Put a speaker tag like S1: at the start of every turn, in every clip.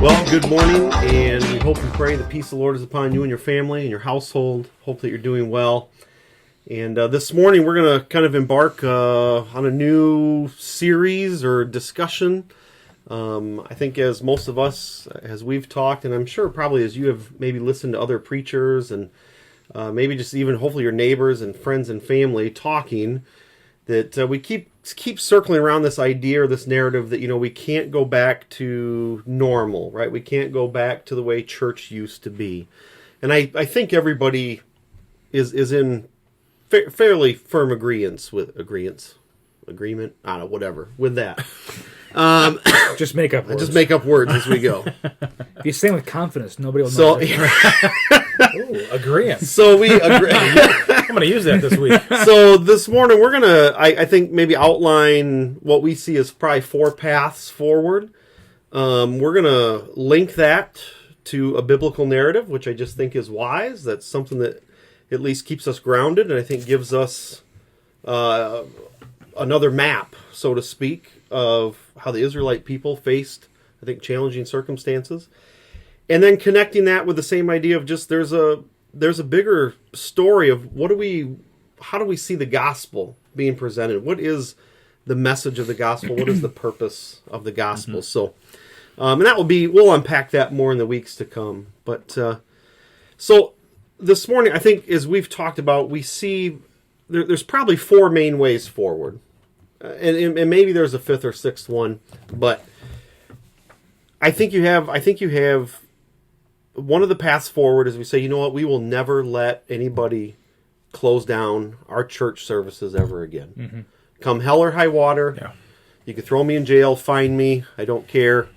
S1: Well, good morning, and we hope and pray the peace of the Lord is upon you and your family and your household. Hope that you're doing well. And this morning we're going to kind of embark on a new series or discussion. I think as most of us, as we've talked, and I'm sure probably as you have maybe listened to other preachers and maybe just even hopefully your neighbors and friends and family talking, that we keep circling around this idea or this narrative that, we can't go back to normal, right? We can't go back to the way church used to be. And I think everybody is in fairly firm agreement, I don't know, whatever, with that.
S2: Just make up words.
S1: Just make up words as we go.
S2: If you say them with confidence, nobody will know.
S3: Ooh, agreeing.
S1: So we agree.
S3: I'm going to use that this week.
S1: So this morning we're going to, I think, maybe outline what we see as probably 4 paths forward. We're going to link that to a biblical narrative, which I just think is wise. That's something that at least keeps us grounded and I think gives us another map, so to speak, of how the Israelite people faced, I think, challenging circumstances. And then connecting that with the same idea of just there's a bigger story of how do we see the gospel being presented? What is the message of the gospel? What is the purpose of the gospel? Mm-hmm. So, and we'll unpack that more in the weeks to come. But, so this morning, I think as we've talked about, we see there's probably 4 main ways forward. And maybe there's a 5th or 6th one, but I think you have one of the paths forward is we say, you know what, we will never let anybody close down our church services ever again. Mm-hmm. Come hell or high water, yeah. You can throw me in jail, fine me, I don't care.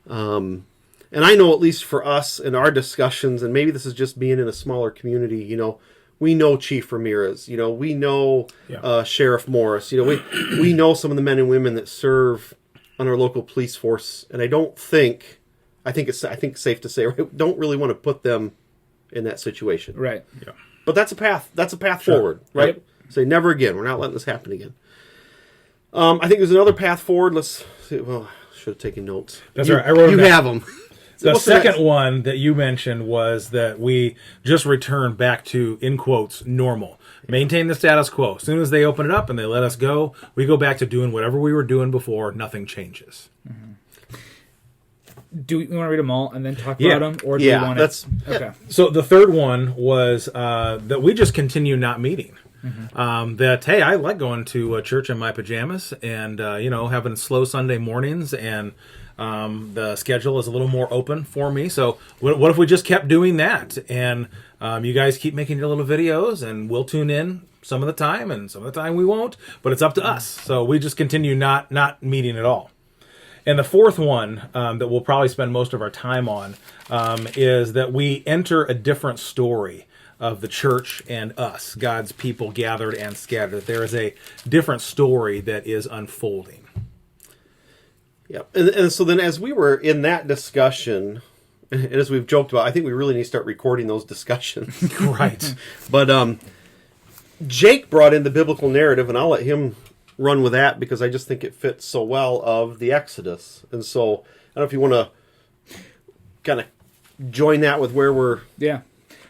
S1: And I know at least for us in our discussions, and maybe this is just being in a smaller community, we know Chief Ramirez, we know Sheriff Morris, we know some of the men and women that serve on our local police force, and I think it's safe to say, right, don't really want to put them in that situation.
S2: Right.
S1: Yeah. But that's a path sure. Forward, right? Yep. Say never again. We're not letting this happen again. I think there's another path forward. Let's see. Well, I should have taken notes.
S3: That's right. I wrote them
S1: down. You
S3: have
S1: them.
S3: The second one that you mentioned was that we just return back to, in quotes, normal. Maintain the status quo. As soon as they open it up and they let us go, we go back to doing whatever we were doing before. Nothing changes. Mm-hmm.
S2: Do we want to read them all and then talk about them? Or do we want
S3: okay. So the third one was that we just continue not meeting. Mm-hmm. That, hey, I like going to church in my pajamas and, having slow Sunday mornings, and the schedule is a little more open for me. So what if we just kept doing that? And you guys keep making your little videos, and we'll tune in some of the time, and some of the time we won't. But it's up to us. So we just continue not meeting at all. And the fourth one that we'll probably spend most of our time on is that we enter a different story of the church and us, God's people gathered and scattered. There is a different story that is unfolding.
S1: Yeah, and so then as we were in that discussion, and as we've joked about, I think we really need to start recording those discussions.
S3: Right.
S1: But Jake brought in the biblical narrative, and I'll let him run with that because I just think it fits so well of the Exodus. And so I don't know if you want to kind of join that with where we're...
S2: Yeah.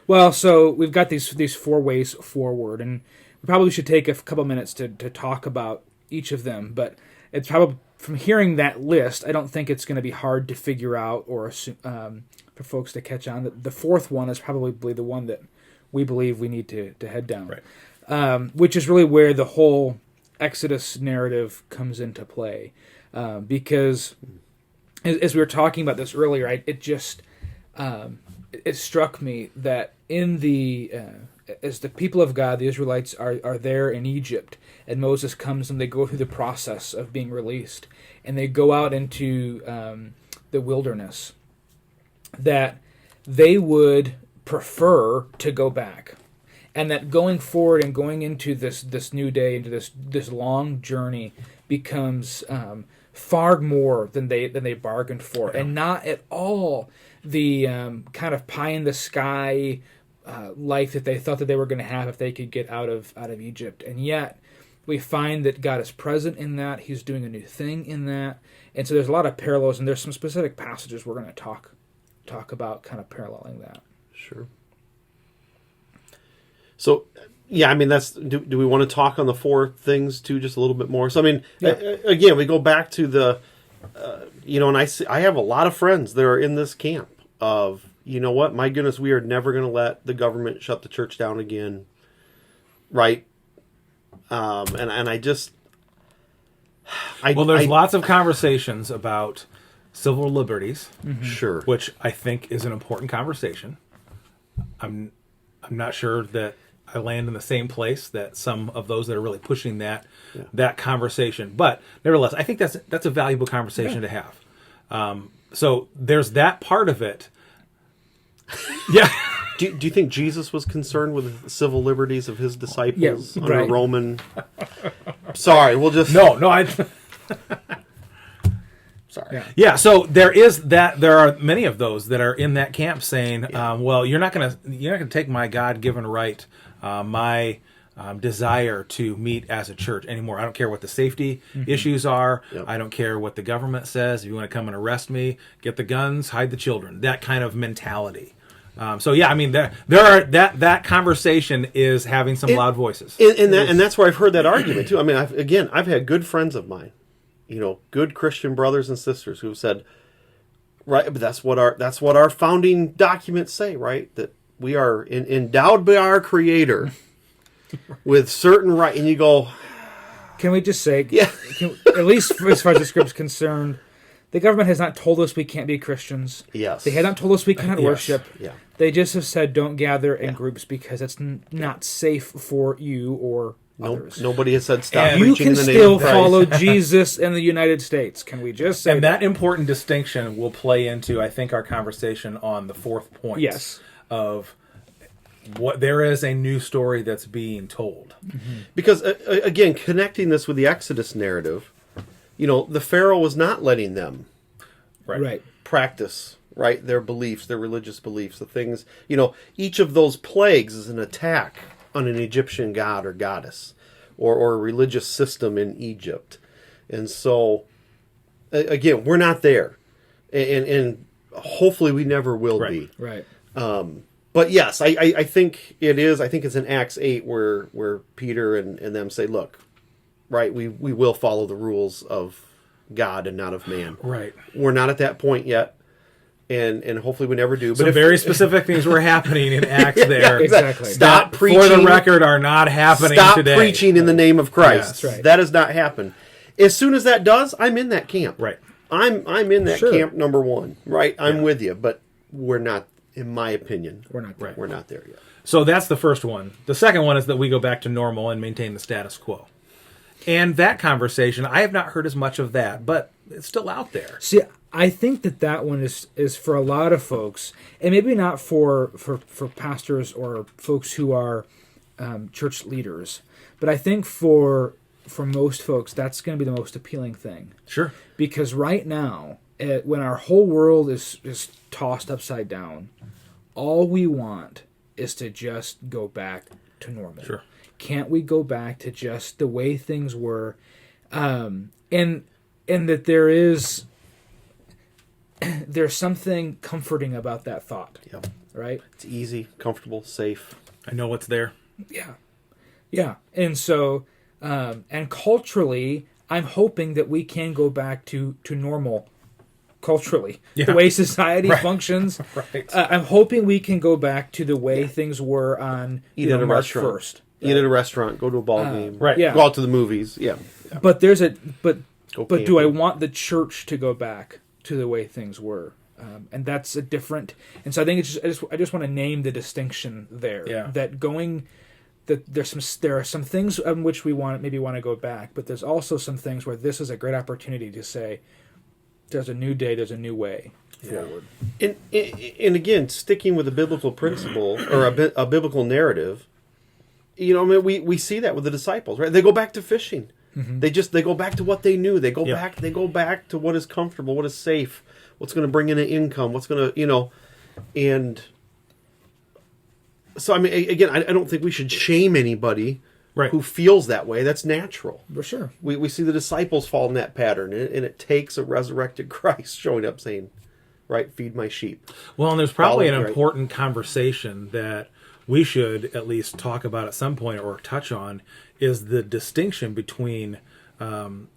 S2: Well, so we've got these 4 ways forward, and we probably should take a couple minutes to talk about each of them, but it's probably, from hearing that list, I don't think it's going to be hard to figure out or for folks to catch on. The 4th one is probably the one that we believe we need to head down, right. Which is really where the whole Exodus narrative comes into play, because as we were talking about this earlier, it just it struck me that in as the people of God, the Israelites are there in Egypt, and Moses comes and they go through the process of being released, and they go out into the wilderness, that they would prefer to go back. And that going forward and going into this new day, into this long journey, becomes far more than they bargained for, and not at all the kind of pie in the sky life that they thought that they were going to have if they could get out of Egypt. And yet we find that God is present in that. He's doing a new thing in that, And so there's a lot of parallels, and there's some specific passages we're going to talk about kind of paralleling that.
S1: Sure. So, yeah, I mean, do we want to talk on the four things too, just a little bit more? So, I mean, again, we go back to the, and I have a lot of friends that are in this camp of, you know what, my goodness, we are never going to let the government shut the church down again, right? And I just,
S3: there's lots of conversations about civil liberties,
S1: sure,
S3: which I think is an important conversation. I'm not sure that I land in the same place that some of those that are really pushing that conversation, but nevertheless, I think that's a valuable conversation to have. So there's that part of it. Yeah.
S1: Do you think Jesus was concerned with the civil liberties of his disciples under
S2: right.
S1: Roman? Sorry, we'll just
S3: No, I.
S1: Sorry.
S3: Yeah, so there are many of those that are in that camp saying, well, you're not gonna take my God-given right, my desire to meet as a church anymore. I don't care what the safety issues are. Yep. I don't care what the government says. If you want to come and arrest me, get the guns, hide the children. That kind of mentality. So yeah, I mean, there are that conversation is having some loud voices,
S1: and that's where I've heard that argument too. I mean, I've had good friends of mine, good Christian brothers and sisters who've said, right, but that's what our founding documents say, right, that we are endowed by our Creator with certain right, and you go,
S2: can we just say, at least as far as the script's concerned, the government has not told us we can't be Christians.
S1: Yes.
S2: They have not told us we cannot worship.
S1: Yeah.
S2: They just have said don't gather in groups because it's not safe for you or others.
S1: Nobody has said stop
S2: and
S1: preaching in the name of Christ.
S2: You can still follow Jesus in the United States. Can we just say
S3: that important distinction will play into, I think, our conversation on the fourth point.
S2: Yes.
S3: Of what there is a new story that's being told.
S1: Mm-hmm. Because, again, connecting this with the Exodus narrative, the Pharaoh was not letting them practice, right, their beliefs, their religious beliefs, the things, each of those plagues is an attack on an Egyptian god or goddess or a religious system in Egypt. And so, again, we're not there. And hopefully we never will be.
S2: Right.
S1: But yes, I think it is. I think it's in Acts 8 where Peter and them say, look, right, we will follow the rules of God and not of man.
S3: Right.
S1: We're not at that point yet, and hopefully we never do. But
S3: very specific things were happening in Acts there.
S2: Exactly.
S1: Stop preaching.
S3: For the record, are not happening today.
S1: Stop preaching in the name of Christ.
S2: Yeah, right.
S1: That has not happened. As soon as that does, I'm in that camp.
S3: Right.
S1: I'm in that camp number one. Right. I'm with you, but we're not. In my opinion,
S2: we're not there.
S1: We're not there yet.
S3: So that's the first one. The second one is that we go back to normal and maintain the status quo. And that conversation, I have not heard as much of that, but it's still out there.
S2: See, I think that one is for a lot of folks, and maybe not for pastors or folks who are church leaders, but I think for most folks, that's going to be the most appealing thing.
S3: Sure.
S2: Because right now, when our whole world is tossed upside down, all we want is to just go back to normal.
S3: Sure.
S2: Can't we go back to just the way things were? And that there's something comforting about that thought.
S1: Yep.
S2: Right?
S1: It's easy, comfortable, safe.
S3: I know what's there.
S2: Yeah. Yeah. And so, and culturally, I'm hoping that we can go back to normal culturally, the way society functions.
S3: Right.
S2: I'm hoping we can go back to the way things were on March 1st.
S1: Eat at a restaurant, go to a ball game,
S3: right?
S2: Yeah.
S1: Go out to the movies,
S2: But there's but
S1: camping.
S2: Do I want the church to go back to the way things were? And that's a different. And so I think I just want to name the distinction there.
S3: Yeah.
S2: That there are some things on which we want to go back, but there's also some things where this is a great opportunity to say, there's a new day, there's a new way forward.
S1: And again, sticking with a biblical principle or a biblical narrative, we see that with the disciples, right? They go back to fishing. Mm-hmm. They go back to what they knew. They go back to what is comfortable, what is safe, what's going to bring in an income, what's going to, and so I mean, again, I don't think we should shame anybody
S3: Right.
S1: who feels that way. That's natural.
S2: For sure.
S1: We see the disciples fall in that pattern, and it takes a resurrected Christ showing up saying, right, feed my sheep.
S3: Well, and there's probably an
S1: Right.
S3: important conversation that we should at least talk about at some point or touch on, is the distinction between who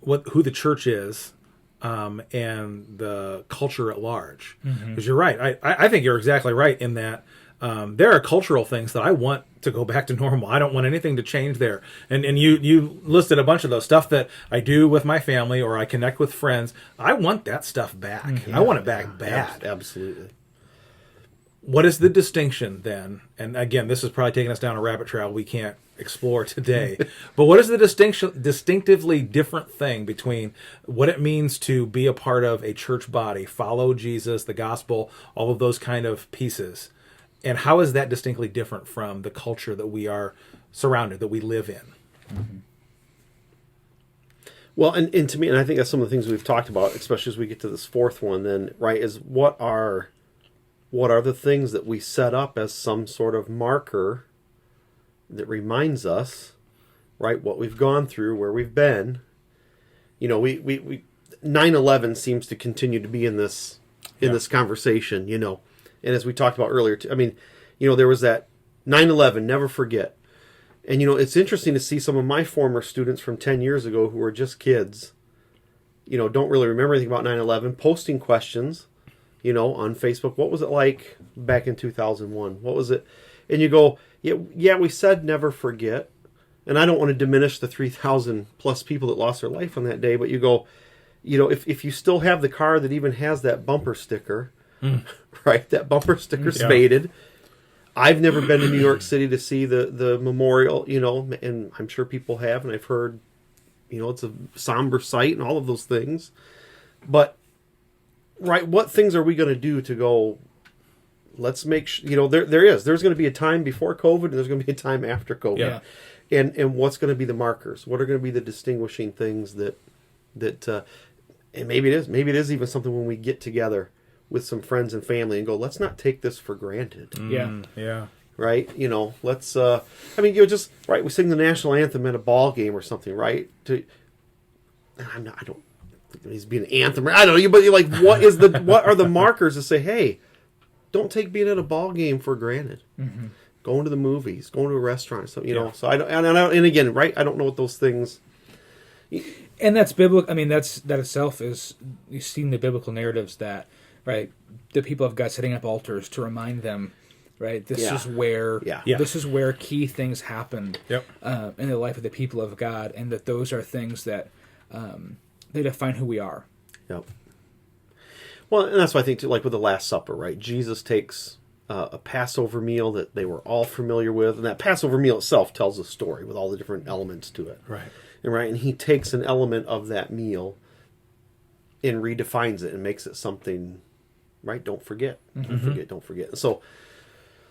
S3: the church is and the culture at large. Because you're right. I think you're exactly right in that there are cultural things that I want to go back to normal. I don't want anything to change there. And you listed a bunch of those stuff that I do with my family or I connect with friends. I want that stuff back. I want it back bad.
S1: Absolutely.
S3: What is the distinction then? And again, this is probably taking us down a rabbit trail we can't explore today. But what is the distinctively different thing between what it means to be a part of a church body, follow Jesus, the gospel, all of those kind of pieces? And how is that distinctly different from the culture that we are surrounded, that we live in?
S1: Well, and to me, and I think that's some of the things we've talked about, especially as we get to this fourth one then, right, is what are the things that we set up as some sort of marker that reminds us, right, what we've gone through, where we've been. You know, we 9/11 seems to continue to be in this conversation, you know. And as we talked about earlier, I mean, you know, there was that 9/11, never forget. And, you know, it's interesting to see some of my former students from 10 years ago who were just kids, you know, don't really remember anything about 9/11, posting questions, you know, on Facebook. What was it like back in 2001? What was it? And you go, yeah, we said never forget. And I don't want to diminish the 3,000 plus people that lost their life on that day, but you go, you know, if you still have the car that even has that bumper sticker, right, that bumper sticker's faded. I've never been to New York City to see the memorial, you know, and I'm sure people have, and I've heard, you know, it's a somber sight and all of those things. But, right, what things are we going to do to go, let's make sure, you know, there's going to be a time before COVID and there's going to be a time after COVID.
S2: Yeah.
S1: And what's going to be the markers? What are going to be the distinguishing things that and maybe it is even something when we get together with some friends and family and go, let's not take this for granted.
S3: Yeah.
S1: Right? You know, let's, I mean, you know, just, right, we sing the national anthem at a ball game or something, right? I don't think it needs to be an anthem. I don't know, but you're like, what are the markers to say, hey, don't take being at a ball game for granted. Mm-hmm. Going to the movies, going to a restaurant, so, you know, so I don't, and again, right, I don't know what those things.
S2: And that's biblical. I mean, that itself is, you've seen the biblical narratives that, right, the people of God setting up altars to remind them, right, this is where key things happened in the life of the people of God, and that those are things that they define who we are.
S1: Yep. Well, and that's why I think, too, like with the Last Supper, right, Jesus takes a Passover meal that they were all familiar with, and that Passover meal itself tells a story with all the different elements to it.
S3: Right.
S1: And he takes an element of that meal and redefines it and makes it something, right? Don't forget. Don't forget.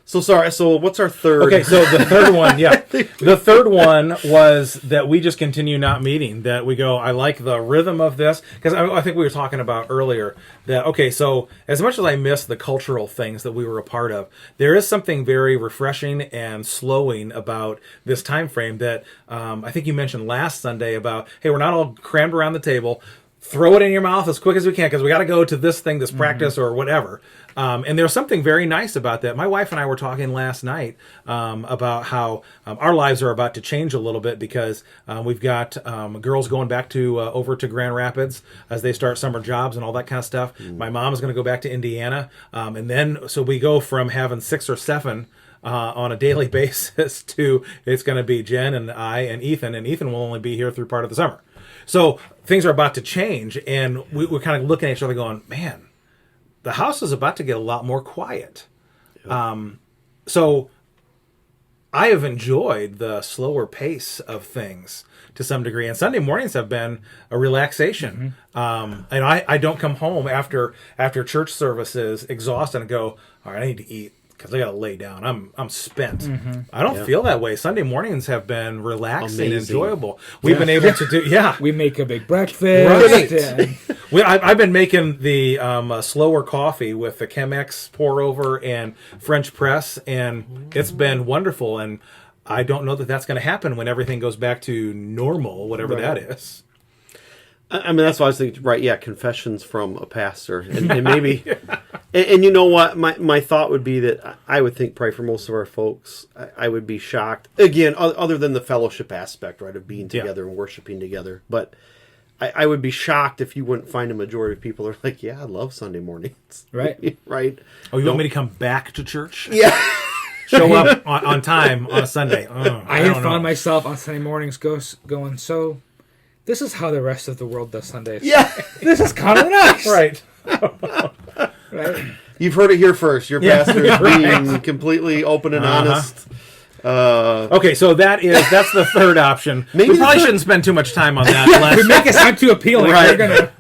S1: So sorry. So what's our third?
S3: Okay, so the third one, the third one was that we just continue not meeting. That we go, I like the rhythm of this, because I think we were talking about earlier that, okay, so as much as I miss the cultural things that we were a part of, there is something very refreshing and slowing about this time frame that I think you mentioned last Sunday about, hey, we're not all crammed around the table. Throw it in your mouth as quick as we can because we got to go to this thing, this practice or whatever. And there's something very nice about that. My wife and I were talking last night about how our lives are about to change a little bit because we've got girls going back to over to Grand Rapids as they start summer jobs and all that kind of stuff. My mom is going to go back to Indiana. And then so we go from having 6 or 7 on a daily basis to it's going to be Jen and I and Ethan will only be here through part of the summer. So things are about to change, and we're kind of looking at each other going, man, the house is about to get a lot more quiet. So I have enjoyed the slower pace of things to some degree, and Sunday mornings have been a relaxation. And I don't come home after church services exhausted and go, all right, I need to eat. Because I got to lay down. I'm spent. I don't feel that way. Sunday mornings have been relaxing, enjoyable. We've been able to do,
S2: We make a big breakfast.
S3: Right. I've been making the slower coffee with the Chemex pour over and French press, and it's been wonderful. And I don't know that that's going to happen when everything goes back to normal, whatever that is.
S1: I mean, that's why I was thinking, right, yeah, confessions from a pastor. And maybe, and you know what, my thought would be that I would think probably for most of our folks, I would be shocked, again, other than the fellowship aspect, right, of being together and worshiping together. But I would be shocked if you wouldn't find a majority of people that are like, yeah, I love Sunday mornings.
S2: Right.
S1: Right.
S3: Oh, you want me to come back to church?
S1: Yeah.
S3: Show up on time on a Sunday. Oh,
S2: I have found myself on Sunday mornings going, so this is how the rest of the world does Sundays.
S1: Yeah.
S2: This is kind of nice.
S3: Right.
S2: Right.
S1: You've heard it here first. Your pastor is being completely open and honest.
S3: Okay, so that's the third option.
S1: Maybe
S3: we probably shouldn't spend too much time on that.
S2: We make it sound too appealing.
S3: Right.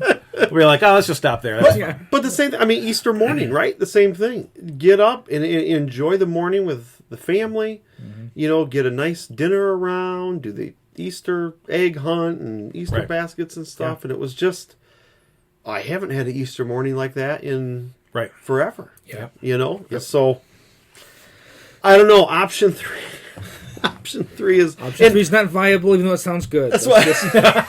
S3: We're like, oh, let's just stop there.
S1: But the same thing, I mean, Easter morning, right? The same thing. Get up and enjoy the morning with the family. Mm-hmm. You know, get a nice dinner around, do the Easter egg hunt and Easter baskets and stuff. Yeah. And it was just, I haven't had an Easter morning like that in forever.
S2: Yeah.
S1: You know? Yep. So, I don't know. Option 3. Option 3 is...
S2: Option 3 is not viable, even though it sounds good.
S1: That's why...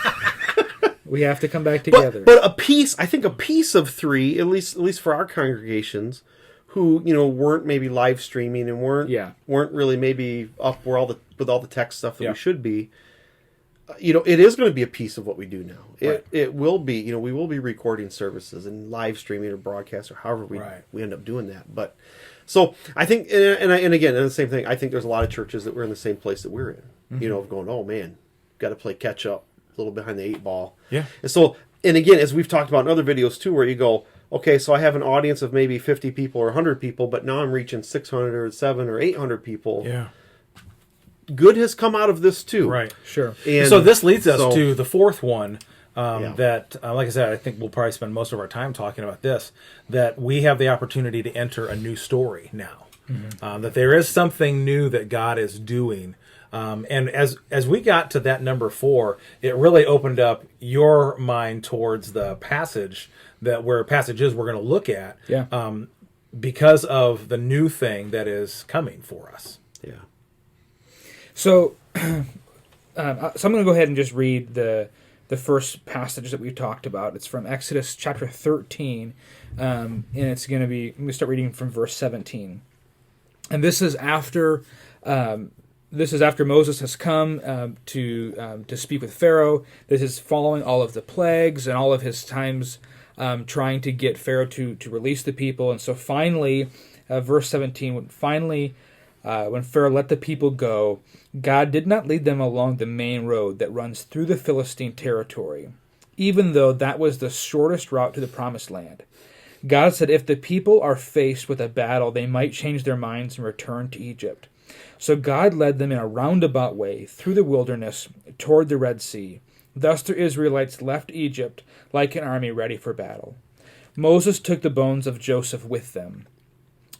S2: We have to come back together.
S1: But I think a piece of 3, at least for our congregations, who weren't maybe live streaming and weren't really maybe up where with all the tech stuff that we should be. It is going to be a piece of what we do now. It will be. We will be recording services and live streaming or broadcast or however we end up doing that. But so I think, and again, the same thing. I think there's a lot of churches that we're in the same place that we're in. Mm-hmm. Of going, oh man, got to play catch up. A little behind the 8 ball.
S3: Yeah.
S1: And so, and again, as we've talked about in other videos too, where you go, okay, so I have an audience of maybe 50 people or 100 people, but now I'm reaching 600 or 700 or 800 people.
S3: Yeah.
S1: Good has come out of this too.
S3: Right.
S2: Sure.
S3: And so this leads us to the fourth one that, like I said, I think we'll probably spend most of our time talking about this, that we have the opportunity to enter a new story now. Mm-hmm. That there is something new that God is doing. And as we got to that number 4, it really opened up your mind towards the passage where passages we're going to look at, because of the new thing that is coming for us.
S1: Yeah.
S2: So, so I'm going to go ahead and just read the first passage that we've talked about. It's from Exodus chapter 13, and it's going to be. I'm going to start reading from verse 17, and this is after. This is after Moses has come to speak with Pharaoh. This is following all of the plagues and all of his times trying to get Pharaoh to release the people. And so finally, verse 17, when Pharaoh let the people go, God did not lead them along the main road that runs through the Philistine territory, even though that was the shortest route to the promised land. God said if the people are faced with a battle, they might change their minds and return to Egypt. So God led them in a roundabout way through the wilderness toward the Red Sea. Thus the Israelites left Egypt like an army ready for battle. Moses took the bones of Joseph with them,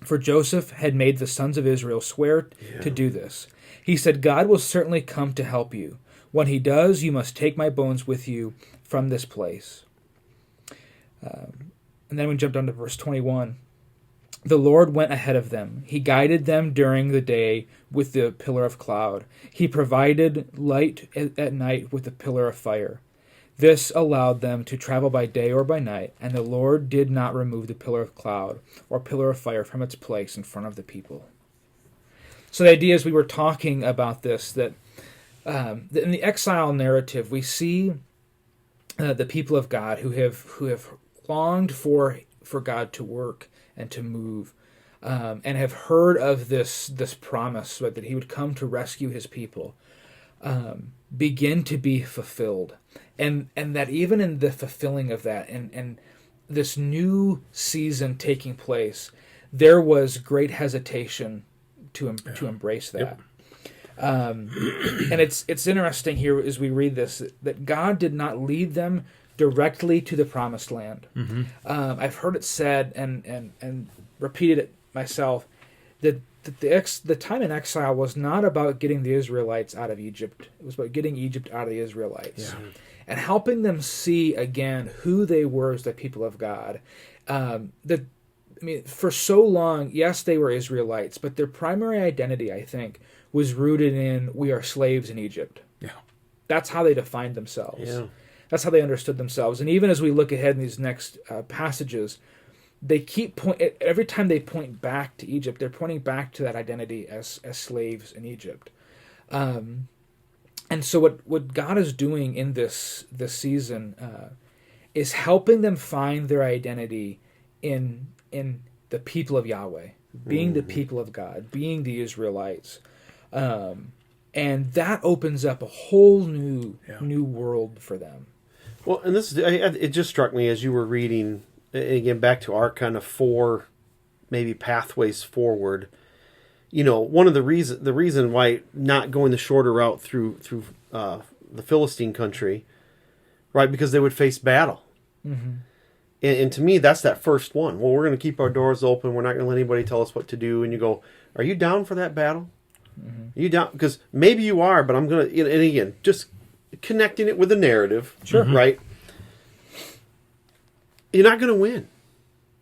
S2: for Joseph had made the sons of Israel swear to do this. He said, God will certainly come to help you. When he does, you must take my bones with you from this place. And then we jump down to verse 21. The Lord went ahead of them. He guided them during the day with the pillar of cloud. He provided light at night with the pillar of fire. This allowed them to travel by day or by night, and the Lord did not remove the pillar of cloud or pillar of fire from its place in front of the people. So the idea is we were talking about this, that in the exile narrative, we see the people of God who have longed for God to work and to move, and have heard of this promise, right, that he would come to rescue his people, begin to be fulfilled. And that even in the fulfilling of that, and this new season taking place, there was great hesitation to embrace that. Yep. And it's interesting here as we read this, that God did not lead them directly to the promised land. Mm-hmm. I've heard it said and repeated it myself that the time in exile was not about getting the Israelites out of Egypt. It was about getting Egypt out of the Israelites, and helping them see again who they were as the people of God. For so long, yes, they were Israelites, but their primary identity, I think, was rooted in we are slaves in Egypt.
S3: Yeah.
S2: That's how they defined themselves.
S1: Yeah.
S2: That's how they understood themselves. And even as we look ahead in these next passages, they keep every time they point back to Egypt, they're pointing back to that identity as slaves in Egypt. And so what God is doing in this season is helping them find their identity in the people of Yahweh, being the people of God, being the Israelites. And that opens up a whole new world for them.
S1: Well, and it just struck me as you were reading, again, back to our kind of 4 maybe pathways forward. One of the reason why not going the shorter route through the Philistine country, right? Because they would face battle. Mm-hmm. And to me, that's that first one. Well, we're going to keep our doors open. We're not going to let anybody tell us what to do. And you go, are you down for that battle? Mm-hmm. Are you down? Because maybe you are, but I'm going to, and again, just connecting it with the narrative,
S2: sure,
S1: right? You're not going to win.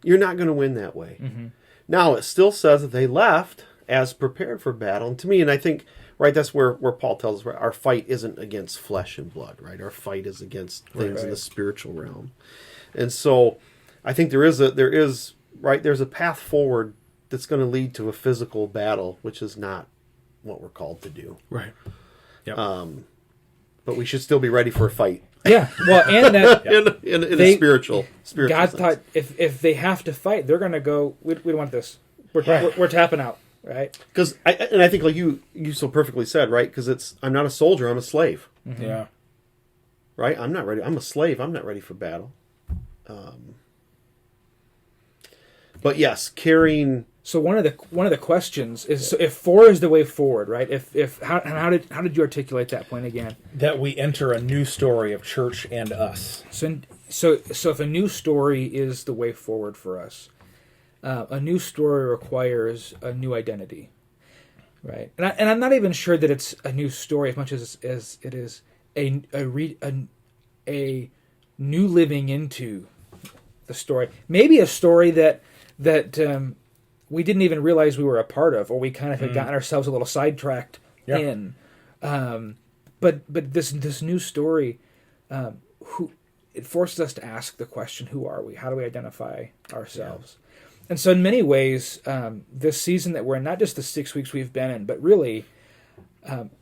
S1: You're not going to win that way. Mm-hmm. Now, it still says that they left as prepared for battle. And to me, and I think, right, that's where Paul tells us, right, our fight isn't against flesh and blood, right? Our fight is against things in the spiritual realm. And so I think there's a path forward that's going to lead to a physical battle, which is not what we're called to do.
S3: Right. Yep.
S1: But we should still be ready for a fight.
S2: Yeah. Well, and that
S1: in a spiritual
S2: God
S1: sense.
S2: thought if they have to fight, they're going to go, we don't want this. We're tapping out, right?
S1: Because I think like you so perfectly said, right? Because I'm not a soldier, I'm a slave.
S2: Mm-hmm.
S3: Yeah.
S1: Right? I'm not ready. I'm a slave. I'm not ready for battle. But yes, carrying.
S2: So one of the questions is, so if 4 is the way forward, right? How did you articulate that point again?
S3: That we enter a new story of church and us.
S2: So if a new story is the way forward for us, a new story requires a new identity, right? And I'm not even sure that it's a new story as much as it is a new living into the story. Maybe a story that we didn't even realize we were a part of, or we kind of had gotten ourselves a little sidetracked in. But this new story, it forces us to ask the question: who are we? How do we identify ourselves? Yeah. And so, in many ways, this season that we're in, not just the 6 weeks we've been in, but really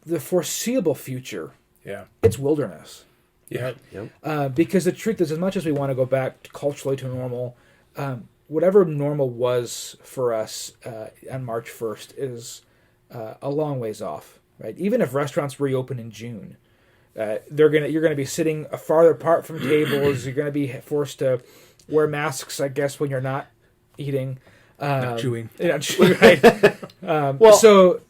S2: the foreseeable future, it's wilderness.
S3: Yeah.
S2: Because the truth is, as much as we want to go back culturally to normal, whatever normal was for us on March 1st is a long ways off, right? Even if restaurants reopen in June, you're gonna be sitting farther apart from tables. You're gonna be forced to wear masks, I guess, when you're not eating,
S3: not chewing.
S2: Right?
S1: Well, so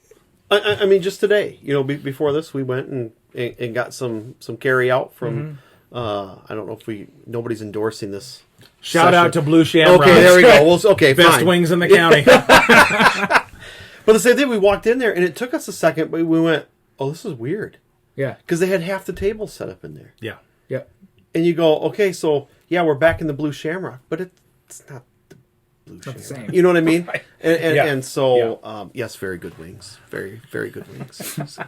S1: I mean, just today, before this, we went and got some carry out from. I don't know if nobody's endorsing this.
S3: Shout out to Blue Shamrock.
S1: Okay, there we go. Well, okay,
S3: best
S1: fine.
S3: wings in the county.
S1: But the same thing, we walked in there, and it took us a second, but we went, "Oh, this is weird."
S2: Yeah,
S1: because they had half the table set up in there.
S3: Yeah.
S1: And you go, "Okay, so we're back in the Blue Shamrock, but it's not the Blue Shamrock."
S2: Same.
S1: You know what I mean?
S3: Right.
S1: And so, yes, very good wings, very very good wings.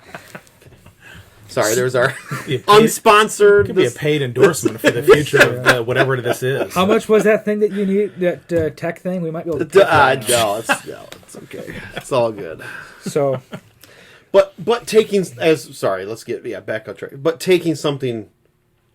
S1: Sorry, there's our unsponsored.
S3: Could be a paid endorsement for the future of whatever this is.
S2: How much was that thing that you need? That tech thing? We might be able to.
S1: No, it's okay. It's all good.
S2: So,
S1: but taking let's get back on track. But taking something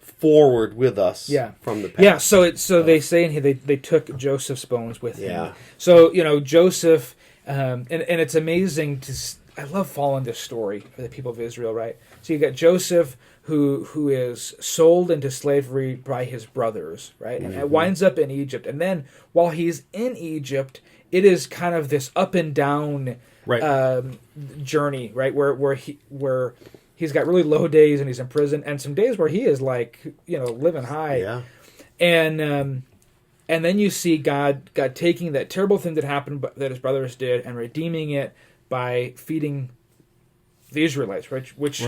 S1: forward with us, from the past.
S2: Yeah. So they say in here they took Joseph's bones with him.
S1: Yeah.
S2: So Joseph, and it's amazing to. I love following this story for the people of Israel, right? So you got Joseph who is sold into slavery by his brothers, right? And it winds up in Egypt. And then while he's in Egypt, it is kind of this up and down journey, right? Where he's got really low days and he's in prison, and some days where he is like, living high.
S1: Yeah.
S2: And then you see God taking that terrible thing that happened that his brothers did and redeeming it by feeding the Israelites, which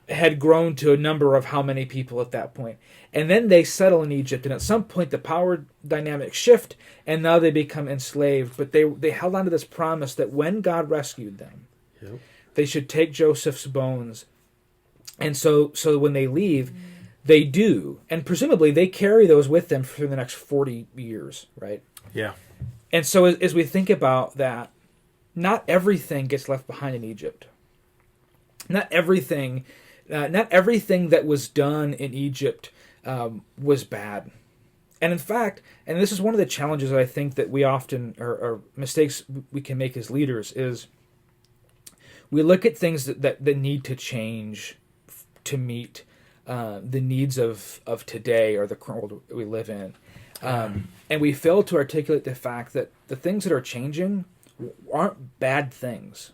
S2: had grown to a number of how many people at that point. And then they settle in Egypt, and at some point the power dynamics shift, and now they become enslaved. But they held on to this promise that when God rescued them, they should take Joseph's bones. And so when they leave, they do. And presumably they carry those with them for the next 40 years, right?
S3: Yeah.
S2: And so as we think about that, not everything gets left behind in Egypt. Not everything that was done in Egypt was bad. And in fact, and this is one of the challenges that I think that we often, or mistakes we can make as leaders, is we look at things that need to change to meet the needs of today or the current world we live in. And we fail to articulate the fact that the things that are changing aren't bad things.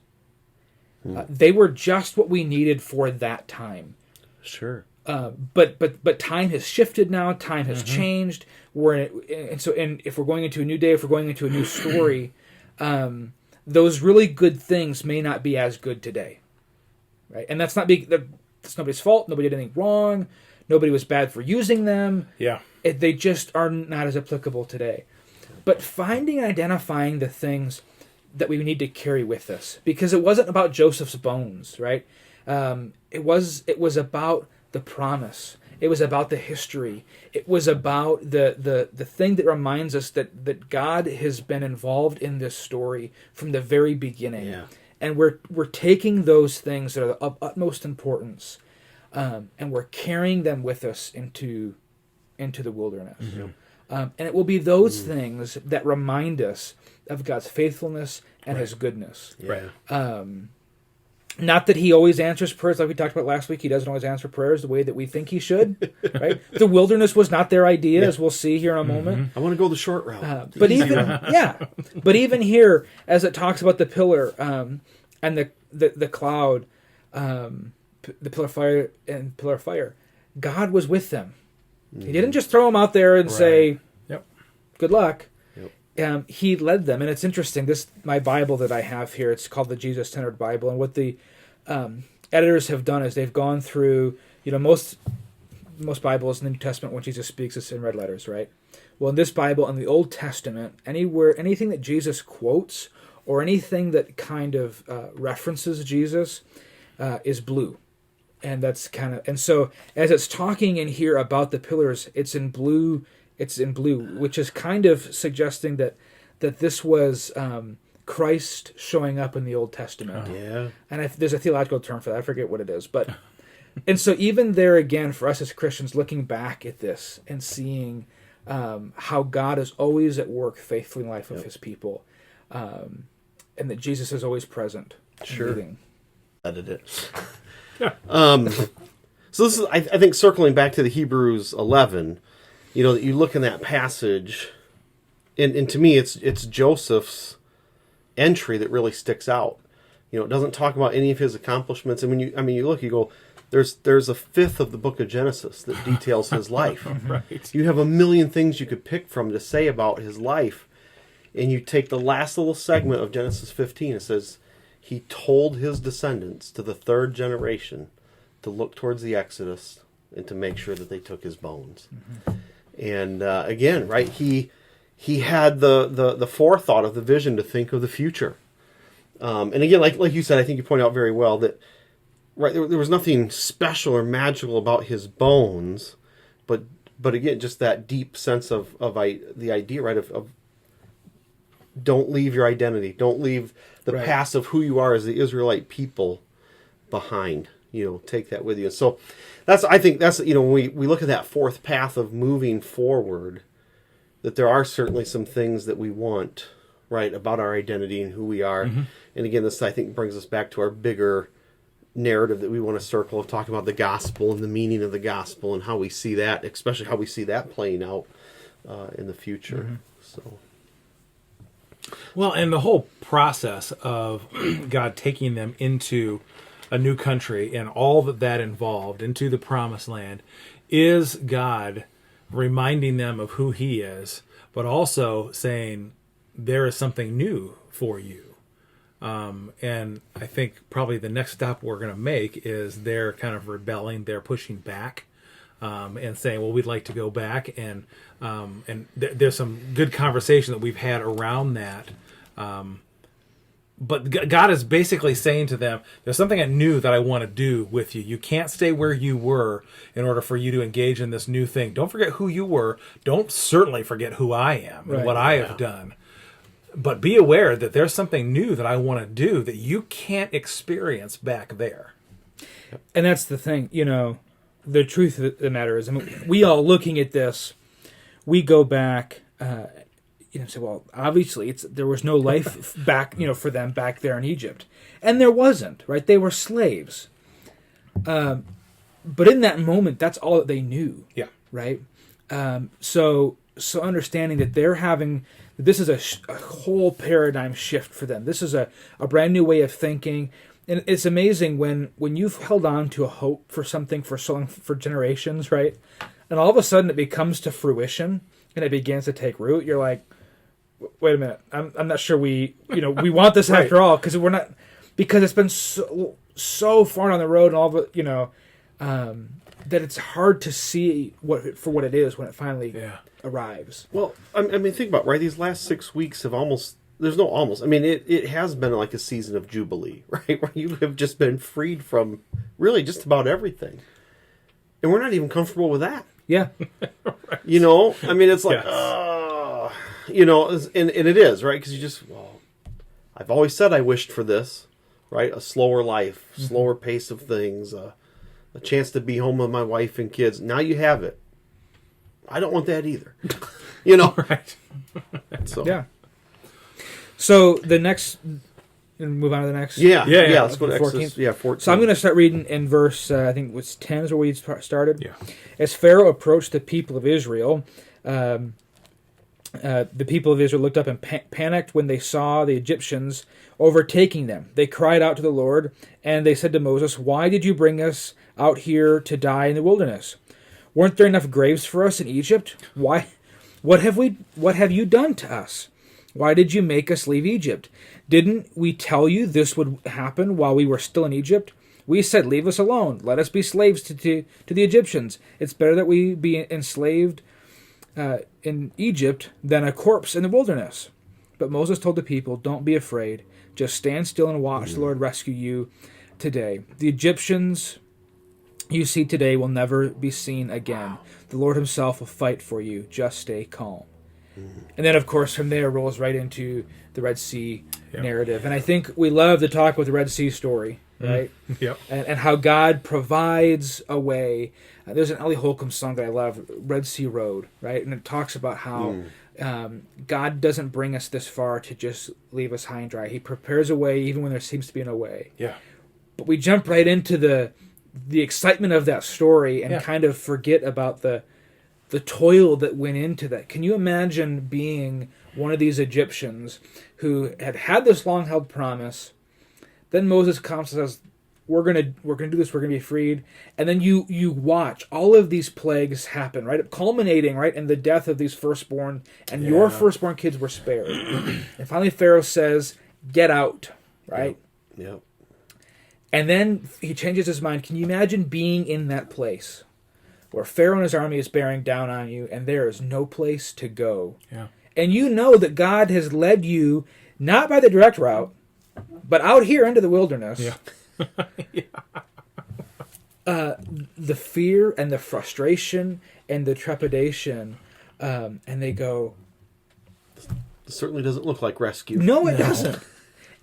S2: They were just what we needed for that time.
S1: Sure.
S2: But time has shifted now. Time has changed. And if we're going into a new day, if we're going into a new story, those really good things may not be as good today, right? And that's nobody's fault. Nobody did anything wrong. Nobody was bad for using them.
S3: Yeah.
S2: They just are not as applicable today. But finding and identifying the things that we need to carry with us, because it wasn't about Joseph's bones, right? It was about the promise. It was about the history. It was about the thing that reminds us that God has been involved in this story from the very beginning.
S1: Yeah.
S2: And we're taking those things that are of utmost importance, and we're carrying them with us into the wilderness. And it will be those things that remind us of God's faithfulness and His goodness.
S1: Yeah.
S2: Not that He always answers prayers, like we talked about last week. He doesn't always answer prayers the way that we think He should. Right? The wilderness was not their idea, as we'll see here in a moment.
S1: I want to go the short route.
S2: But even here, as it talks about the pillar and the cloud, the pillar of fire and pillar of fire, God was with them. He didn't just throw them out there and say,
S3: Yep.
S2: "Good luck."
S1: Yep.
S2: He led them, and it's interesting. My Bible that I have here, it's called the Jesus-centered Bible, and what the editors have done is they've gone through. Most Bibles in the New Testament, when Jesus speaks, it's in red letters, right? Well, in this Bible, in the Old Testament, anything that Jesus quotes or anything that kind of references Jesus is blue. And that's and so as it's talking in here about the pillars, it's in blue, which is kind of suggesting that this was Christ showing up in the Old Testament.
S1: Yeah.
S2: And there's a theological term for that. I forget what it is, but and so even there again, for us as Christians, looking back at this and seeing how God is always at work faithfully in the life of His people, and that Jesus is always present.
S1: Sure.
S2: Leading.
S1: Edit it. So this is, I think, circling back to the Hebrews 11. That you look in that passage, and to me, it's Joseph's entry that really sticks out. It doesn't talk about any of his accomplishments, and when you look, you go, there's a fifth of the book of Genesis that details his life.
S3: Right.
S1: You have a million things you could pick from to say about his life, and you take the last little segment of Genesis 15. It says, he told his descendants to the third generation to look towards the Exodus and to make sure that they took his bones. And again, right, he had the forethought of the vision to think of the future. And again, like you said, I think you pointed out very well that there was nothing special or magical about his bones, but again, just that deep sense of the idea, right, of don't leave your identity, don't leave the past of who you are as the Israelite people behind. Take that with you. So I think that's when we look at that fourth path of moving forward, that there are certainly some things that we want, right, about our identity and who we are. And again, this, I think, brings us back to our bigger narrative that we want to circle of talking about the gospel and the meaning of the gospel and how we see that, especially how we see that playing out in the future. So.
S3: Well, and the whole process of God taking them into a new country and all that involved, into the promised land, is God reminding them of who He is, but also saying there is something new for you. And I think probably the next stop we're going to make is they're kind of rebelling, they're pushing back. And saying, well, we'd like to go back, and there's some good conversation that we've had around that. God is basically saying to them, there's something new that I want to do with you. You can't stay where you were in order for you to engage in this new thing. Don't forget who you were. Don't certainly forget who I am and what I have done. But be aware that there's something new that I want to do that you can't experience back there.
S2: And that's the thing, the truth of the matter is, I mean, we all looking at this, we go back, say, well, obviously there was no life back, for them back there in Egypt. And there wasn't, right? They were slaves. But in that moment, that's all that they knew.
S3: Yeah.
S2: Right? So understanding that this is a whole paradigm shift for them. This is a brand new way of thinking. And it's amazing when you've held on to a hope for something for generations, right? And all of a sudden it becomes to fruition and it begins to take root. You're like, wait a minute, I'm not sure we want this after all, because it's been so far down the road and all of it, that it's hard to see what it is when it finally arrives.
S1: Well, I mean, think about it, right? These last 6 weeks have it has been like a season of Jubilee, right? Where you have just been freed from really just about everything. And we're not even comfortable with that.
S2: Yeah.
S1: It's like, and it is, right? Because I've always said I wished for this, right? A slower life, slower pace of things, a chance to be home with my wife and kids. Now you have it. I don't want that either.
S3: Right.
S1: So.
S2: Yeah. So the next, move on to the next.
S1: Yeah. Let's go to
S2: 14th.
S1: Exodus. Yeah, 14.
S2: So I'm going to start reading in verse, I think it was 10 is where we started.
S3: Yeah.
S2: As Pharaoh approached the people of Israel, the people of Israel looked up and panicked when they saw the Egyptians overtaking them. They cried out to the Lord, and they said to Moses, "Why did you bring us out here to die in the wilderness? Weren't there enough graves for us in Egypt? Why? What have you done to us? Why did you make us leave Egypt? Didn't we tell you this would happen while we were still in Egypt? We said, leave us alone. Let us be slaves to the Egyptians. It's better that we be enslaved in Egypt than a corpse in the wilderness." But Moses told the people, "Don't be afraid. Just stand still and watch the Lord rescue you today. The Egyptians you see today will never be seen again. The Lord himself will fight for you. Just stay calm." And then, of course, from there rolls right into the Red Sea narrative. And I think we love to talk with the Red Sea story, right?
S3: Yep.
S2: And how God provides a way. There's an Ellie Holcomb song that I love, Red Sea Road, right? And it talks about how God doesn't bring us this far to just leave us high and dry. He prepares a way even when there seems to be no way.
S3: Yeah.
S2: But we jump right into the excitement of that story and kind of forget about the toil that went into that. Can you imagine being one of these Egyptians who had this long-held promise? Then Moses comes and says, we're gonna do this, we're gonna be freed. And then you watch all of these plagues happen, right? Culminating, right, in the death of these firstborn, and your firstborn kids were spared. And finally Pharaoh says, get out, right?
S1: Yep.
S2: And then he changes his mind. Can you imagine being in that place where Pharaoh and his army is bearing down on you and there is no place to go?
S3: Yeah.
S2: And you know that God has led you not by the direct route, but out here into the wilderness.
S3: Yeah.
S2: The fear and the frustration and the trepidation, and they go,
S1: It certainly doesn't look like rescue.
S2: No, it doesn't.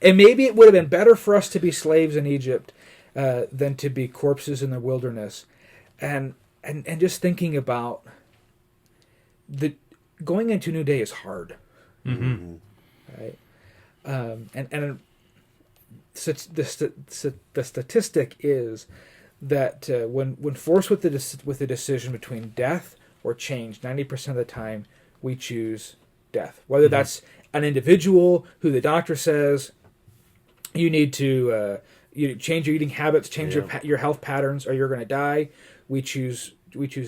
S2: And maybe it would have been better for us to be slaves in Egypt than to be corpses in the wilderness. And just thinking about going into a new day is hard.
S3: Mm-hmm.
S2: Right? And the statistic is that when forced with the decision between death or change, 90% of the time we choose death. Whether that's an individual who the doctor says you need to you change your eating habits, change your health patterns, or you're going to die. We choose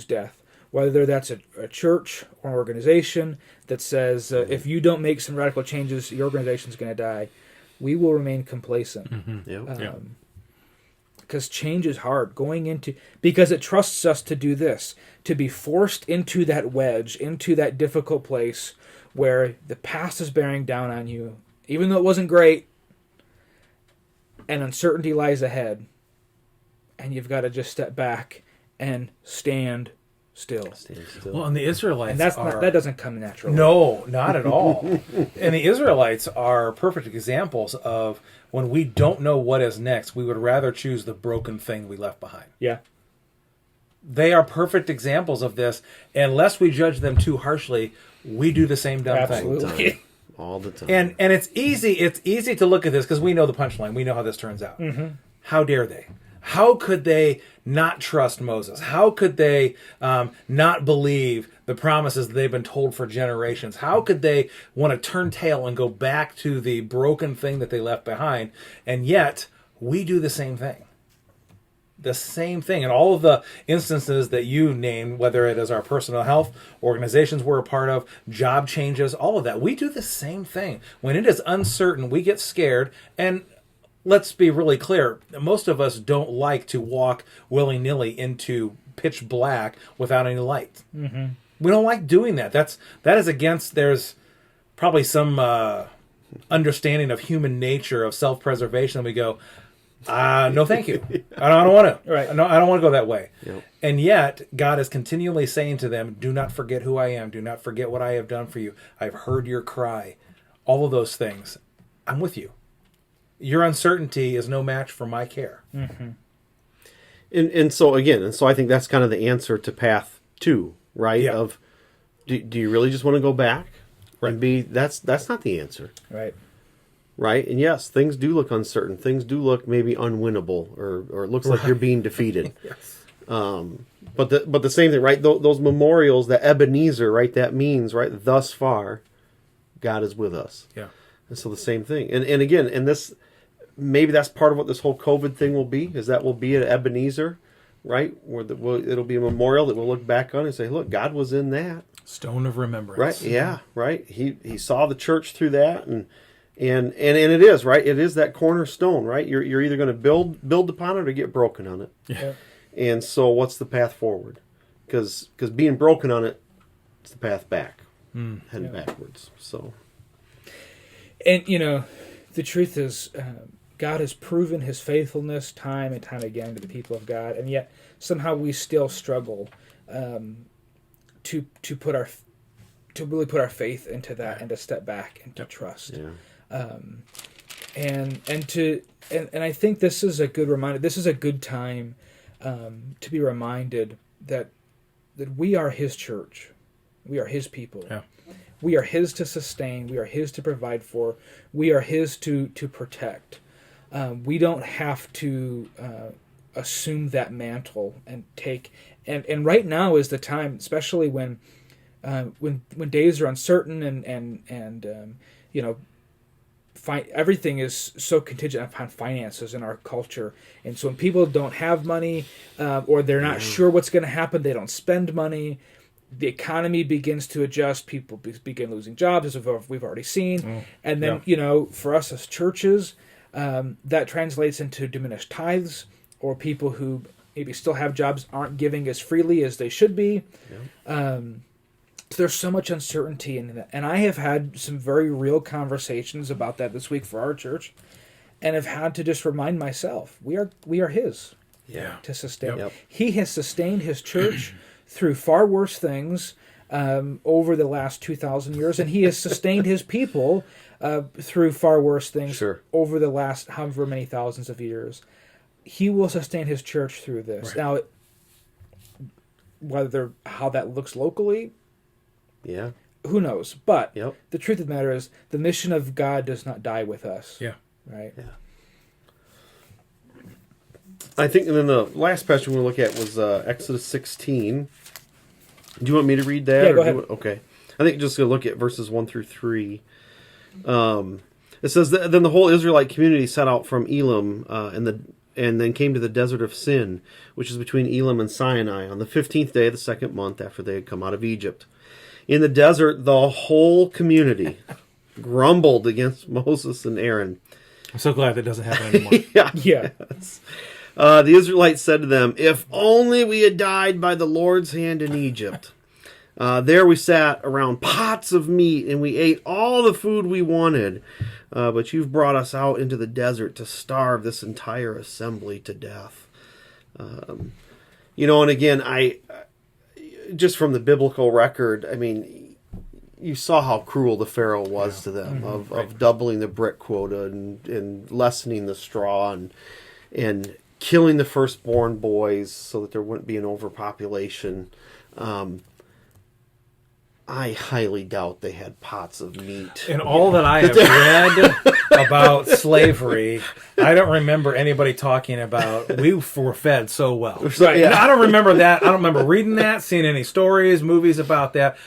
S2: death. Whether that's a church or an organization that says if you don't make some radical changes, your organization's going to die. We will remain complacent. Because change is hard. Because it trusts us to do this, to be forced into that wedge, into that difficult place where the past is bearing down on you, even though it wasn't great. and uncertainty lies ahead, and you've got to just step back and stand still.
S3: Well, and the Israelites
S2: And that doesn't come naturally.
S3: No, not at all. And the Israelites are perfect examples of when we don't know what is next, we would rather choose the broken thing we left behind.
S2: Yeah.
S3: They are perfect examples of this. Unless we judge them too harshly, we do the same dumb thing.
S2: Absolutely.
S1: All the time.
S3: And it's easy to look at this because we know the punchline. We know how this turns out. Mm-hmm. How dare they? How could they not trust Moses? How could they not believe the promises that they've been told for generations? How could they want to turn tail and go back to the broken thing that they left behind? And yet, we do the same thing. The same thing. And all of the instances that you named, whether it is our personal health, organizations we're a part of, job changes, all of that, we do the same thing. When it is uncertain, we get scared. And let's be really clear, most of us don't like to walk willy-nilly into pitch black without any light. Mm-hmm. We don't like doing that. That is against, there's probably some understanding of human nature, of self-preservation, and we go, no, thank you. I don't want to.
S2: Right.
S3: No, I don't want to go that way.
S1: Yep.
S3: And yet, God is continually saying to them, do not forget who I am. Do not forget what I have done for you. I've heard your cry. All of those things. I'm with you. Your uncertainty is no match for my care.
S2: Mm-hmm.
S1: And so I think that's kind of the answer to path 2, right?
S3: Yeah.
S1: Of do you really just want to go back?
S3: Right.
S1: And that's not the answer.
S2: Right.
S1: Right? And yes, things do look uncertain. Things do look maybe unwinnable, or it looks like you're being defeated.
S3: Yes.
S1: But the same thing, right? Those memorials, that Ebenezer, right? That means, right, thus far, God is with us.
S3: Yeah.
S1: And so the same thing. And again, and this, maybe that's part of what this whole COVID thing will be, is that will be at Ebenezer, right? Where it'll be a memorial that we'll look back on and say, look, God was in that.
S3: Stone of remembrance.
S1: Right? Yeah, right. He saw the church through that, and it is, right? It is that cornerstone, right? You're either going to build upon it or get broken on it.
S2: Yeah.
S1: And so what's the path forward? Because being broken on it is the path back, heading backwards. So,
S2: And, the truth is, God has proven his faithfulness time and time again to the people of God, and yet somehow we still struggle to really put our faith into that, and to step back and to trust.
S1: yeah.
S2: And I think this is a good reminder. This is a good time to be reminded that we are his church. We are his people.
S3: Yeah.
S2: We are his to sustain. We are his to provide for. We are his to protect. We don't have to assume that mantle and take. And right now is the time, especially when days are uncertain and everything is so contingent upon finances in our culture. And so when people don't have money, or they're not sure what's going to happen, they don't spend money. The economy begins to adjust. People begin losing jobs, as we've already seen. And then, for us as churches, that translates into diminished tithes, or people who maybe still have jobs aren't giving as freely as they should be. Yeah. So there's so much uncertainty in that. And I have had some very real conversations about that this week for our church, and have had to just remind myself, we are his to sustain.
S1: Yep.
S2: He has sustained his church through far worse things over the last 2,000 years, and he has sustained his people through far worse things over the last however many thousands of years. He will sustain his church through this. Right. Now, how that looks locally, who knows? But the truth of the matter is, the mission of God does not die with us. Yeah. Right?
S1: Yeah. I think, and then the last passage we're going to look at was Exodus 16. Do you want me to read that?
S2: Yeah, go ahead.
S1: Okay. I think just going to look at verses 1 through 3. It says, Then the whole Israelite community set out from Elim and then came to the desert of Sin, which is between Elim and Sinai, on the 15th day of the second month after they had come out of Egypt. In the desert, the whole community grumbled against Moses and Aaron.
S3: I'm so glad that doesn't happen anymore.
S2: Yeah.
S1: Yes. The Israelites said to them, "If only we had died by the Lord's hand in Egypt, There we sat around pots of meat, and we ate all the food we wanted. But you've brought us out into the desert to starve this entire assembly to death. And again, just from the biblical record, I mean, you saw how cruel the Pharaoh was to them, of doubling the brick quota and lessening the straw and killing the firstborn boys so that there wouldn't be an overpopulation. I highly doubt they had pots of meat.
S3: In all that I have read about slavery, I don't remember anybody talking about we were fed so well.
S1: Right, yeah.
S3: I don't remember that. I don't remember reading that, seeing any stories, movies about that.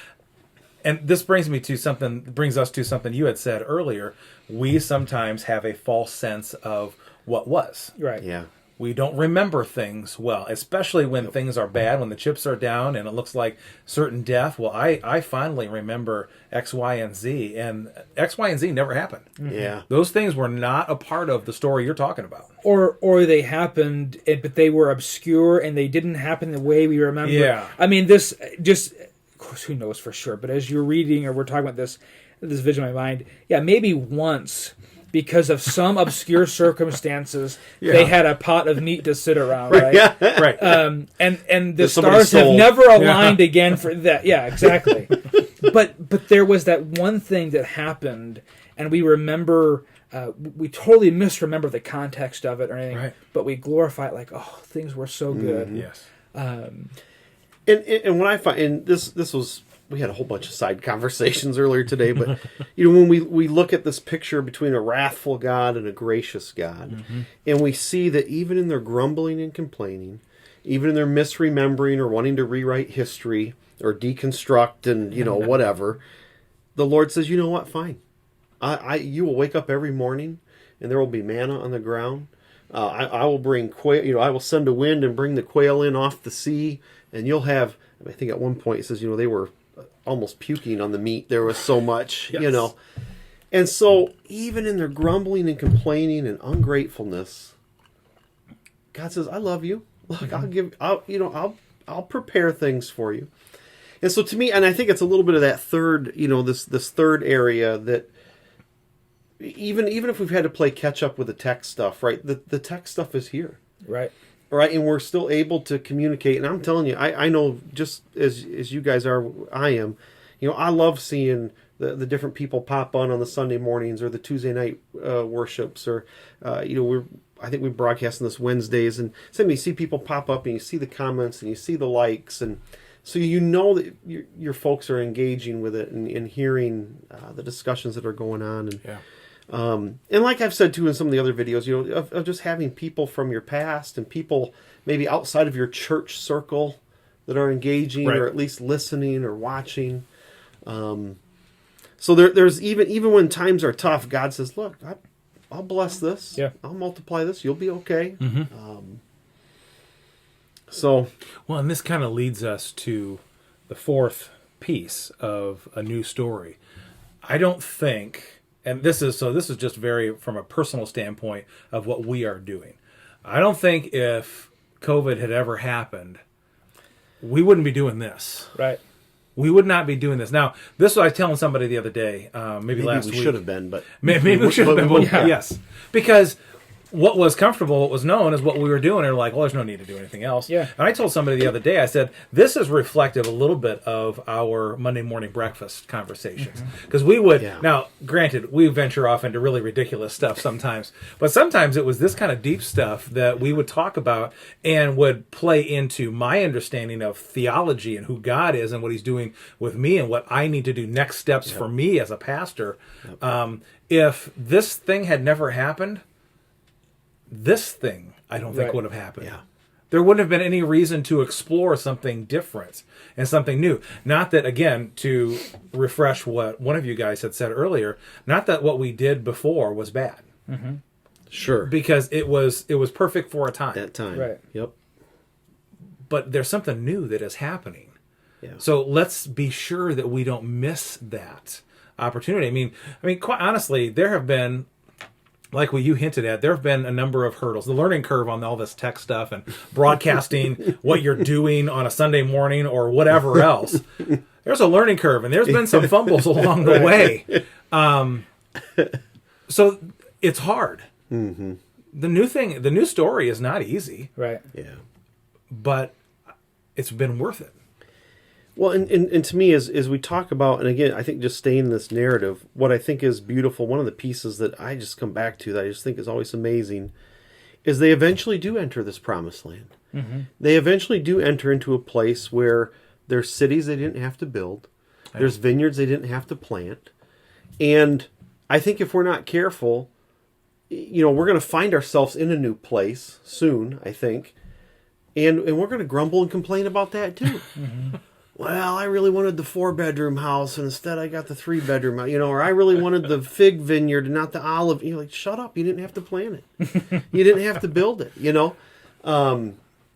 S3: And this brings us to something you had said earlier. We sometimes have a false sense of what was.
S2: Right.
S1: Yeah.
S3: We don't remember things well, especially when things are bad, when the chips are down and it looks like certain death. Well, I finally remember X, Y, and Z, and X, Y, and Z never happened.
S1: Yeah.
S3: Those things were not a part of the story you're talking about.
S2: Or they happened, but they were obscure and they didn't happen the way we remember.
S3: Yeah.
S2: I mean, this just, of course, who knows for sure, but as you're reading or we're talking about this vision in my mind, yeah, maybe once, because of some obscure circumstances, they had a pot of meat to sit around, right?
S1: Yeah.
S3: Right.
S2: And the stars have never aligned again for that. Yeah, exactly. but there was that one thing that happened, and we remember. We totally misremember the context of it or anything, but we glorify it like, oh, things were so good.
S3: Yes.
S1: And what I find, and this was, we had a whole bunch of side conversations earlier today, but when we look at this picture between a wrathful God and a gracious God, and we see that even in their grumbling and complaining, even in their misremembering or wanting to rewrite history or deconstruct and whatever, the Lord says, you know what, fine. You will wake up every morning, and there will be manna on the ground. I will bring quail. I will send a wind and bring the quail in off the sea, and you'll have. I think at one point it says, they were almost puking on the meat. There was so much, And so even in their grumbling and complaining and ungratefulness, God says, "I love you. Look, I'll prepare things for you." And so to me, and I think it's a little bit of that third, this third area that. Even if we've had to play catch up with the tech stuff, right? The tech stuff is here,
S2: Right,
S1: and we're still able to communicate. And I'm telling you, I know just as you guys are, I am. I love seeing the different people pop on the Sunday mornings or the Tuesday night worships, or I think we're broadcasting this Wednesdays, and you see people pop up and you see the comments and you see the likes, and so that your folks are engaging with it and hearing the discussions that are going on. And and like I've said too in some of the other videos, of just having people from your past and people maybe outside of your church circle that are engaging or at least listening or watching. So there's even when times are tough, God says, "Look, I'll bless this.
S2: Yeah.
S1: I'll multiply this. You'll be okay."
S3: Well, and this kind of leads us to the fourth piece of a new story. I don't think. And this is just very from a personal standpoint of what we are doing. I don't think if COVID had ever happened, we wouldn't be doing this.
S2: right.
S3: We would not be doing this. Now, this was I was telling somebody the other day, maybe last week.
S1: We should have been, but
S3: Maybe we should have been.
S1: Yeah.
S3: Yes. Because what was comfortable, what was known, is what we were doing. And we're like, well, there's no need to do anything else.
S2: Yeah.
S3: And I told somebody the other day, I said, this is reflective a little bit of our Monday morning breakfast conversations. Because we would, now, granted, we venture off into really ridiculous stuff sometimes, but sometimes it was this kind of deep stuff that we would talk about and would play into my understanding of theology and who God is and what he's doing with me and what I need to do next steps for me as a pastor. If this thing had never happened, this thing, I don't think would have happened.
S1: Yeah.
S3: There wouldn't have been any reason to explore something different and something new. Not that, again, to refresh what one of you guys had said earlier, not that what we did before was bad.
S1: Sure.
S3: Because it was perfect for a time.
S1: That time.
S2: Right.
S1: Yep.
S3: But there's something new that is happening.
S1: Yeah.
S3: So let's be sure that we don't miss that opportunity. I mean, quite honestly, there have been like what you hinted at, there have been a number of hurdles. The learning curve on all this tech stuff and broadcasting what you're doing on a Sunday morning or whatever else. There's a learning curve, and there's been some fumbles along the way. So it's hard. Mm-hmm. The new story is not easy.
S2: Right.
S1: Yeah.
S3: But it's been worth it.
S1: Well, and to me, as we talk about, and again, I think just staying in this narrative, what I think is beautiful, one of the pieces that I just come back to that I just think is always amazing, is they eventually do enter this promised land. Mm-hmm. They eventually do enter into a place where there's cities they didn't have to build, there's vineyards they didn't have to plant, and I think if we're not careful, we're going to find ourselves in a new place soon, I think, and we're going to grumble and complain about that too. Mm-hmm. Well, I really wanted the 4-bedroom house, and instead I got the 3-bedroom house, or I really wanted the fig vineyard and not the olive. You're like, shut up! You didn't have to plant it. You didn't have to build it.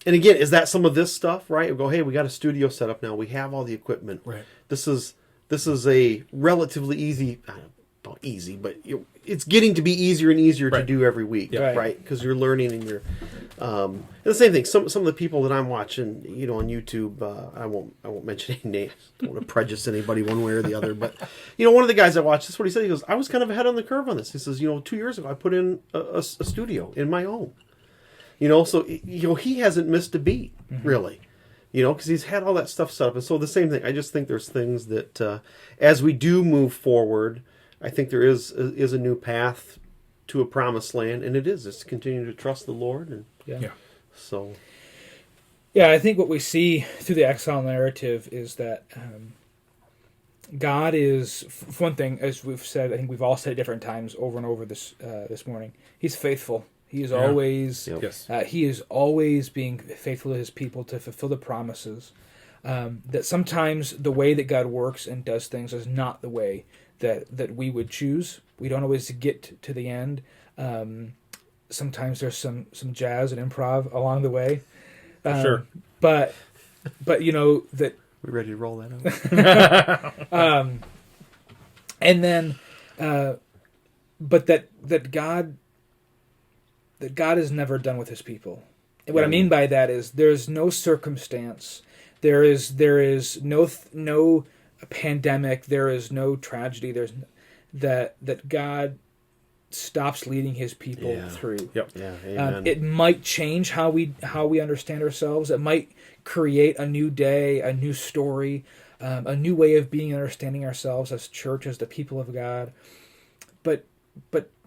S1: And again, is that some of this stuff, right? We go, hey, we got a studio set up now. We have all the equipment.
S3: Right.
S1: This is a relatively easy, not easy, but it's getting to be easier and easier to do every week, right? Because you're learning and you're. And the same thing. Some of the people that I'm watching, on YouTube, I won't mention any names. Don't want to prejudice anybody one way or the other. But one of the guys I watched, this is what he said. He goes, "I was kind of ahead on the curve on this." He says, 2 years ago, I put in a studio in my home. So he hasn't missed a beat, really. Because he's had all that stuff set up. And so the same thing. I just think there's things that as we do move forward, I think there is a new path to a promised land, and it is just continue to trust the Lord. And so,
S2: I think what we see through the exile narrative is that God is, for one thing, as we've said, I think we've all said at different times over and over this morning. He's faithful. He is always he is always being faithful to his people to fulfill the promises. That sometimes the way that God works and does things is not the way that we would choose. We don't always get to the end. Sometimes there's some jazz and improv along the way.
S3: Sure.
S2: But that
S1: we're ready to roll that out.
S2: And then but that God is never done with his people. And what I mean by that is there's no circumstance, there is no pandemic, there is no tragedy, there's that God stops leading his people through.
S3: Yep.
S1: Yeah. Amen.
S2: It might change how we understand ourselves. It might create a new day, a new story, a new way of being and understanding ourselves as church, as the people of God. But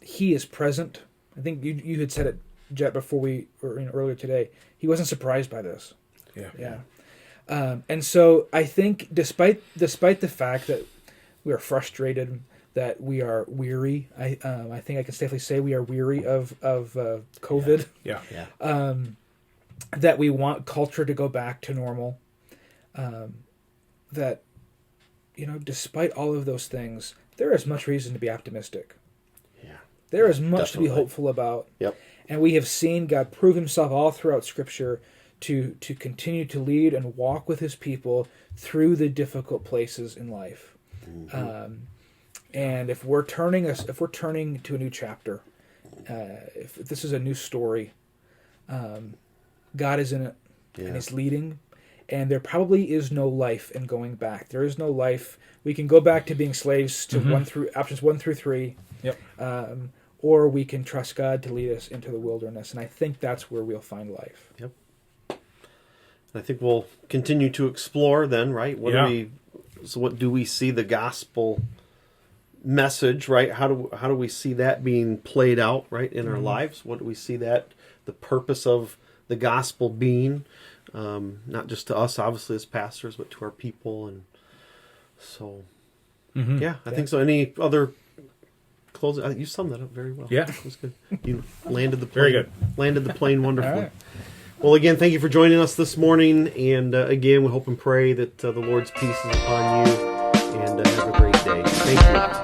S2: he is present. I think you had said it, Jet, before we were earlier today. He wasn't surprised by this. Yeah. And so I think despite the fact that we are frustrated, that we are weary, I think I can safely say we are weary of COVID.
S3: Yeah.
S2: That we want culture to go back to normal. That despite all of those things, there is much reason to be optimistic. There is much to be hopeful about.
S1: Yep.
S2: And we have seen God prove himself all throughout Scripture to continue to lead and walk with his people through the difficult places in life. Mm-hmm. And if we're turning to a new chapter, if this is a new story, God is in it and he's leading. And there probably is no life in going back. There is no life. We can go back to being slaves to options 1 through 3.
S3: Yep.
S2: Or we can trust God to lead us into the wilderness. And I think that's where we'll find life.
S1: Yep. I think we'll continue to explore then, right? What do we see the gospel message, right? How do we see that being played out, right, in our lives? What do we see that the purpose of the gospel being, not just to us, obviously, as pastors, but to our people? And so, I think so. Any other closing? I think you summed that up very well.
S3: Yeah.
S1: It was good. You landed the plane.
S3: Very good.
S1: Landed the plane wonderfully.
S2: All right.
S1: Well, again, thank you for joining us this morning. And again, we hope and pray that the Lord's peace is upon you. And have a great day. Thank you.